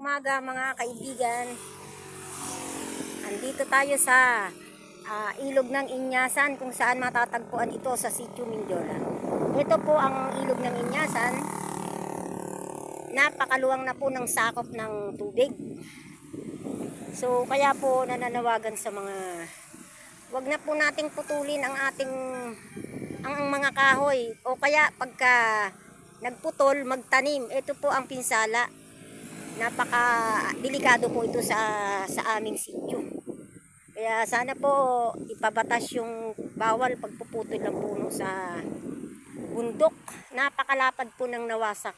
umaga mga kaibigan. Andito tayo sa ilog ng Inyasan kung saan matatagpuan ito sa Sitio Mindiola. Ito po ang ilog ng Inyasan. Napakaluwang na po ng sakop ng tubig. So kaya po nananawagan sa mga wag na po nating putulin ang ating mga kahoy o kaya pagka nagputol magtanim. Ito po ang pinsala. Napaka delikado po ito sa aming sitio. Kaya sana po ipabatas yung bawal pagpuputol ng puno sa bundok. Napakalapad po ng nawasak.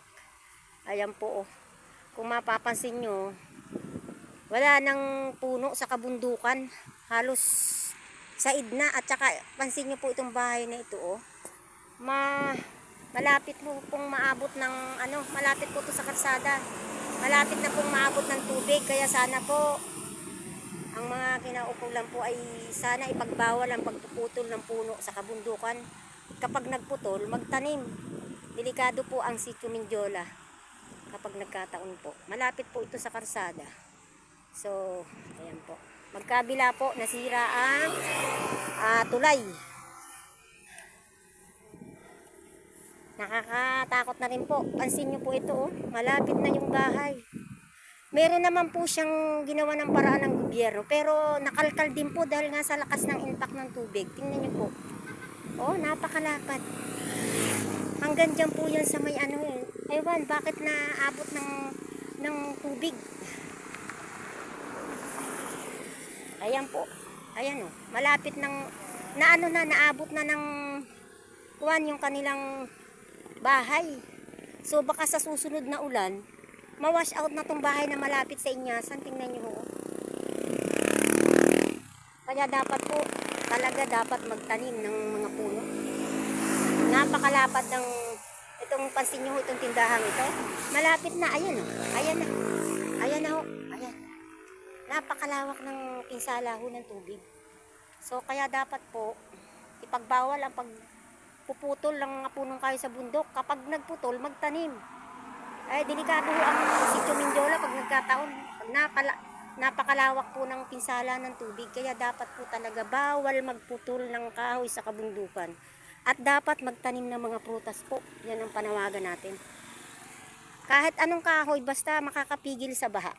Ayan po. Kung mapapansin nyo, wala nang puno sa kabundukan. Halos said na. At saka pansin nyo po itong bahay na ito. Malapit po pong maabot ng malapit po ito sa kalsada. Malapit na pong maabot ng tubig. Kaya sana po ang mga kinaukulan po ay sana ipagbawal ang pagpuputol ng puno sa kabundukan. Kapag nagputol, magtanim. Delikado po ang Sitio Mindiola kapag nagkataon po. Malapit po ito sa kalsada. So, ayan po. Magkabila po, nasira ang tulay. Nakakatakot na rin po. Pansin nyo po ito, malapit na yung bahay. Meron naman po siyang ginawa ng paraan ng gobyerno, pero nakalkal din po dahil nga sa lakas ng impact ng tubig. Tingnan nyo po. Oh, napakalapad. Hanggang dyan po yan sa may Ewan, bakit naabot ng tubig? Ayan po. Ayan malapit ng naabot na ng yung kanilang bahay. So baka sa susunod na ulan, ma-wash out na tong bahay na malapit sa Inyasan. Tingnan nyo Kaya dapat magtanim ng mga puno. Napakalapad ng itong pansin nyo itong tindahan ito. Malapit na, ayan Ayan na. Ayan na Ayan. Napakalawak ng pinsala ng tubig. So kaya dapat po ipagbawal ang pagpuputol ng mga punong kahoy sa bundok. Kapag nagputol, magtanim. Delikado ang Sitio Mindiola pag nagkataon. Napakalawak po ng pinsala ng tubig. Kaya dapat po talaga bawal magputol ng kahoy sa kabundukan. At dapat magtanim ng mga prutas po. Yan ang panawagan natin. Kahit anong kahoy, basta makakapigil sa baha.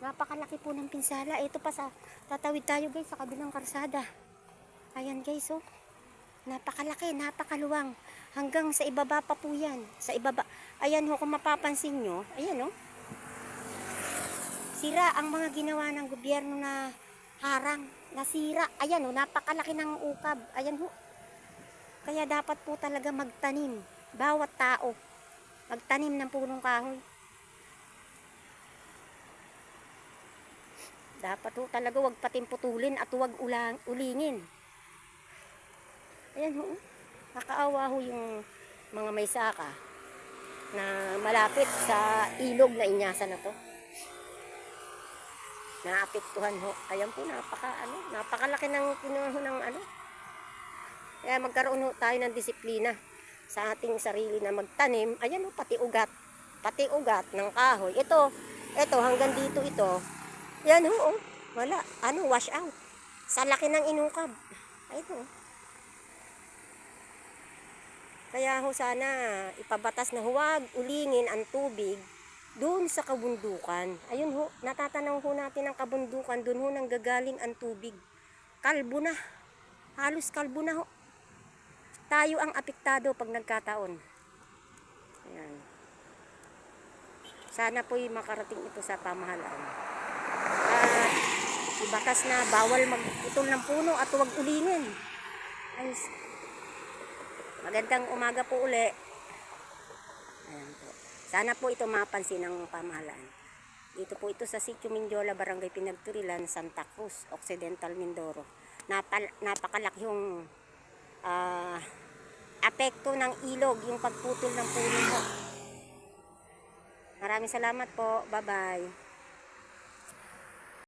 Napakalaki po ng pinsala. Ito pa tatawid tayo guys sa kabilang kalsada. Ayan guys napakalaki, napakaluwang. Hanggang sa ibaba pa po yan. Sa ibaba. Ayan kung mapapansin nyo. Ayan sira ang mga ginawa ng gobyerno na harang. Nasira. Ayan napakalaki ng ukab. Ayan Kaya dapat po talaga magtanim. Bawat tao. Magtanim ng punong kahoy. Dapat talaga wag patimputulin at wag ulingin. Ayan nakaawa yung mga may saka na malapit sa ilog na Inyasan na to. Naapektuhan Ayan po napakalaki ng pinuho ng Kaya magkaroon tayo ng disiplina sa ating sarili na magtanim. Ayan pati ugat ng kahoy. Ito hanggang dito ito. Yan wala wash out. Sa laki ng inukab. Ayun Kaya sana ipabatas na huwag ulingin ang tubig doon sa kabundukan. Ayun natatanaw natin ang kabundukan, doon nang gagaling ang tubig. Kalbo na. Halos kalbo na Tayo ang apektado pag nagkataon. Ayan. Sana po'y makarating ito sa pamahalaan. Ibatas na bawal magputol ng puno at huwag ulingin. Magandang umaga po uli. Ayan po. Sana po ito mapansin ng pamahalaan. Dito po ito sa Sitio Mindiola, Barangay Pinagturilan, Santa Cruz, Occidental Mindoro. Napakalaki yung apekto ng ilog, yung pagputol ng puno. Maraming salamat po. Bye-bye.